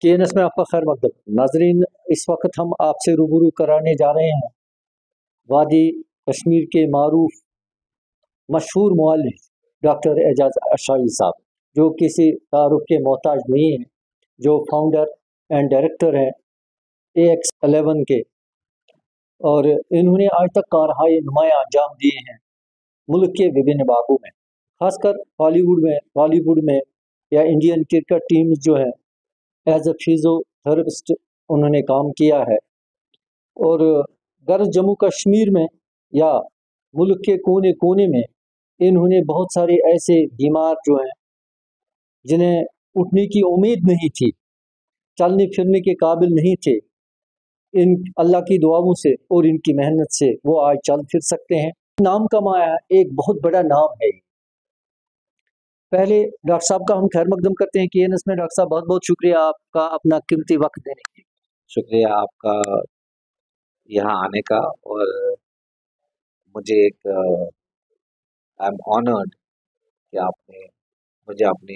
KNS में आपका खैर मकदम नाजरीन। इस वक्त हम आपसे रूबरू कराने जा रहे हैं वादी कश्मीर के मारूफ मशहूर मुअल्लिफ डॉक्टर एजाज अशाई साहब, जो किसी तारुफ के मोहताज नहीं हैं, जो फाउंडर एंड डायरेक्टर हैं AX11 के, और इन्होंने आज तक कारहाय नुमाया अंजाम दिए हैं मुल्क के विभिन्न भागों में, खासकर बॉलीवुड में या इंडियन क्रिकेट टीम्स जो है एज ए फिजियोथेरेपिस्ट उन्होंने काम किया है। और गर जम्मू कश्मीर में या मुल्क के कोने कोने में इन्होंने बहुत सारे ऐसे बीमार जो हैं जिन्हें उठने की उम्मीद नहीं थी, चलने फिरने के काबिल नहीं थे, इन अल्लाह की दुआओं से और इनकी मेहनत से वो आज चल फिर सकते हैं, नाम कमाया है। एक बहुत बड़ा नाम है ये। पहले डॉक्टर साहब का हम खैर मकदम करते हैं केएनएस में। डॉक्टर साहब बहुत बहुत शुक्रिया आपका अपना कीमती वक्त देने के लिए। शुक्रिया आपका यहाँ आने का, और मुझे एक आई एम ऑनर्ड कि आपने मुझे अपने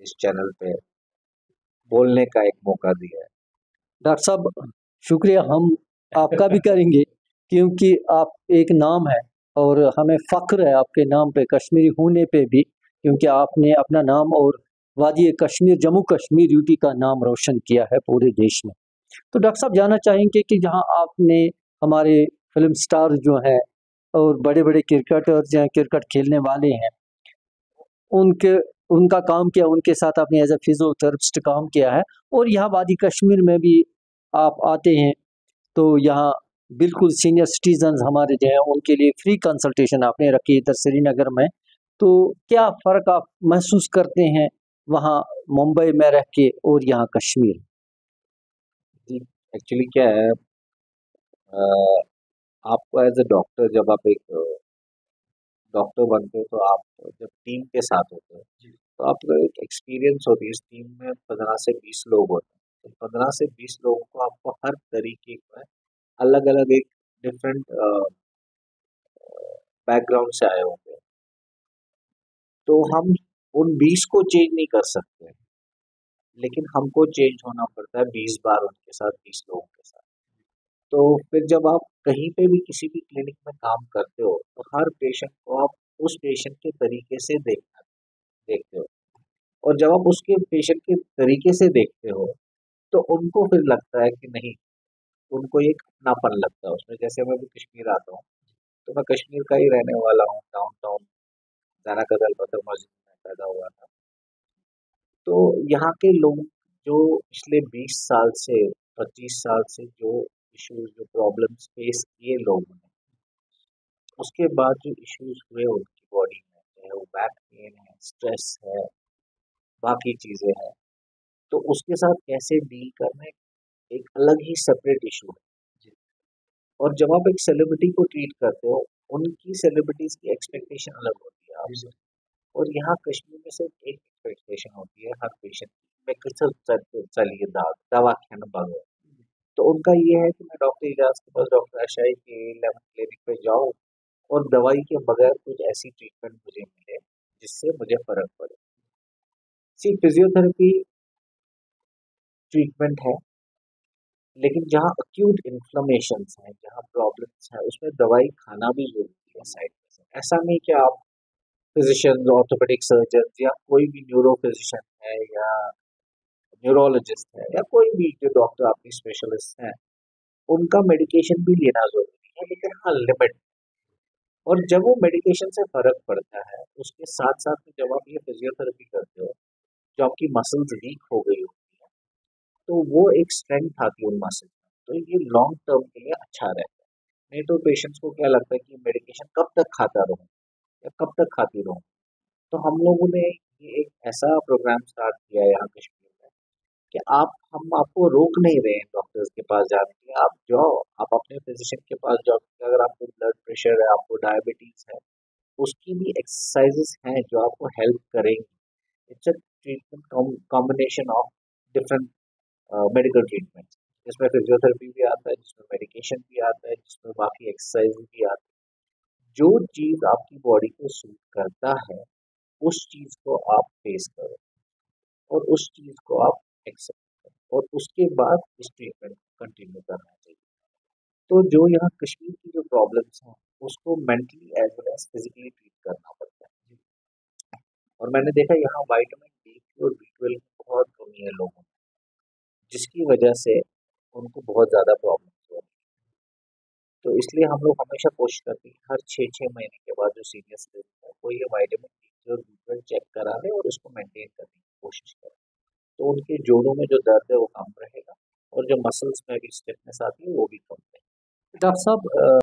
इस चैनल पे बोलने का एक मौका दिया है। डॉक्टर साहब शुक्रिया हम आपका भी करेंगे, क्योंकि आप एक नाम है और हमें फ़ख्र है आपके नाम पे, कश्मीरी होने पे भी, क्योंकि आपने अपना नाम और वादी कश्मीर जम्मू कश्मीर यूटी का नाम रोशन किया है पूरे देश में। तो डॉक्टर साहब जानना चाहेंगे कि जहां आपने हमारे फिल्म स्टार जो हैं और बड़े बड़े क्रिकेटर्स जो हैं, क्रिकेट खेलने वाले हैं, उनके उनका काम किया, उनके साथ आपने एज ए फिजियोथेरेपिस्ट काम किया है, और यहाँ वादी कश्मीर में भी आप आते हैं, तो यहाँ बिल्कुल सीनियर सिटीजन्स हमारे जो हैं उनके लिए फ्री कंसल्टेशन आपने रखी इधर श्रीनगर में। तो क्या फ़र्क आप महसूस करते हैं वहाँ मुंबई में रह के और यहाँ कश्मीर? जी, एक्चुअली क्या है, आपको एज ए डॉक्टर, जब आप एक डॉक्टर बनते हो तो आप जब टीम के साथ होते हो तो आपको एक एक्सपीरियंस होती है। इस टीम में 15 से 20 लोग होते हैं, तो 15 से 20 लोगों को आपको हर तरीके का अलग अलग एक डिफरेंट बैकग्राउंड से आए होंगे, तो हम उन 20 को चेंज नहीं कर सकते, लेकिन हमको चेंज होना पड़ता है 20 बार उनके साथ, 20 लोगों के साथ। तो फिर जब आप कहीं पे भी किसी भी क्लिनिक में काम करते हो तो हर पेशेंट को आप उस पेशेंट के तरीके से देखते हो, और जब आप उसके पेशेंट के तरीके से देखते हो तो उनको फिर लगता है कि नहीं, उनको एक अपनापन लगता है उसमें। जैसे मैं भी कश्मीर आता हूँ, तो मैं कश्मीर का ही रहने वाला हूँ, डाउन टाउन जाना कदल बदर मस्जिद में पैदा हुआ था। तो यहाँ के लोग जो पिछले 20 साल से 25 साल से जो इश्यूज, जो प्रॉब्लम्स फेस किए लोगों ने, उसके बाद जो इश्यूज हुए उनकी बॉडी में, चाहे वो बैक पेन है, स्ट्रेस है, बाकी चीजें हैं, तो उसके साथ कैसे डील करना एक अलग ही सेपरेट इशू है। और जब आप एक सेलिब्रिटी को ट्रीट करते हो, उनकी सेलिब्रिटीज की एक्सपेक्टेशन अलग होती है आपसे, और यहाँ कश्मीर में सिर्फ एक एक्सपेक्टेशन होती है हर पेशेंट की, मैं किस चलिए दवा खाना भागो। तो उनका ये है कि मैं डॉक्टर इजाज के पास, डॉक्टर आशाई के 11 क्लिनिक पे जाऊँ और दवाई के बगैर कुछ ऐसी ट्रीटमेंट मुझे मिले जिससे मुझे फर्क पड़े। सिर्फ फिजियोथेरेपी ट्रीटमेंट है, लेकिन जहाँ अक्यूट इन्फ्लेमेशंस हैं, जहाँ प्रॉब्लम्स हैं, उसमें दवाई खाना भी जरूरी है साइड में। ऐसा नहीं कि आप फिजिशियन, ऑर्थोपेडिक सर्जन या कोई भी न्यूरो फिजिशियन है या न्यूरोलॉजिस्ट है या कोई भी जो डॉक्टर आपकी स्पेशलिस्ट हैं, उनका मेडिकेशन भी लेना जरूरी है, लेकिन हाँ लिमिट। और जब वो मेडिकेशन से फर्क पड़ता है, उसके साथ साथ में जब आप ये फिजियोथेरेपी करते हो, जो आपकी मसल्स वीक हो गई होती है, तो वो एक स्ट्रेंथ आती है उन मसल में, तो ये लॉन्ग टर्म के लिए अच्छा रहता है। नहीं तो पेशेंट्स को क्या लगता है कि मेडिकेशन कब तक खाता रहूं या कब तक खाती रहूं। तो हम लोगों ने ये एक ऐसा प्रोग्राम स्टार्ट किया है यहाँ कश्मीर में कि हम आपको रोक नहीं रहे हैं डॉक्टर्स के पास जाने के लिए। आप जाओ, आप अपने फिजिशियन के पास जाओ, क्योंकि अगर आपको ब्लड प्रेशर है, आपको डायबिटीज है, उसकी भी एक्सरसाइजेस हैं जो आपको हेल्प करेंगी। It's a treatment combination of different medical treatment, जिसमें फिजियोथेरेपी भी आता है, जिसमें मेडिकेशन भी आता है, जिसमें बाकी एक्सरसाइज भी आती है। जो चीज आपकी बॉडी को सूट करता है उस चीज को आप फेस करो और उस चीज को आप एक्सेप्ट करो, और उसके बाद इस ट्रीटमेंट कंटिन्यू करना चाहिए। तो जो यहाँ कश्मीर की जो प्रॉब्लम्स हैं उसको mentally as well as physically treat करना पड़ता है। और मैंने देखा यहाँ विटामिन डी की और B12 की बहुत कमी है लोगों में, जिसकी वजह से उनको बहुत ज़्यादा प्रॉब्लम्स हो रही है। तो इसलिए हम लोग हमेशा कोशिश करते हैं हर 6-6 महीने के बाद जो सीनियर सिटीजन है वो ये विटामिन डी और B12 चेक करा ले और उसको मेंटेन करने की कोशिश करें। तो उनके जोड़ों में जो दर्द है वो कम रहेगा और जो मसल्स में भी स्टिफनेस आती है वो भी कम रहेगी। डॉक्टर साहब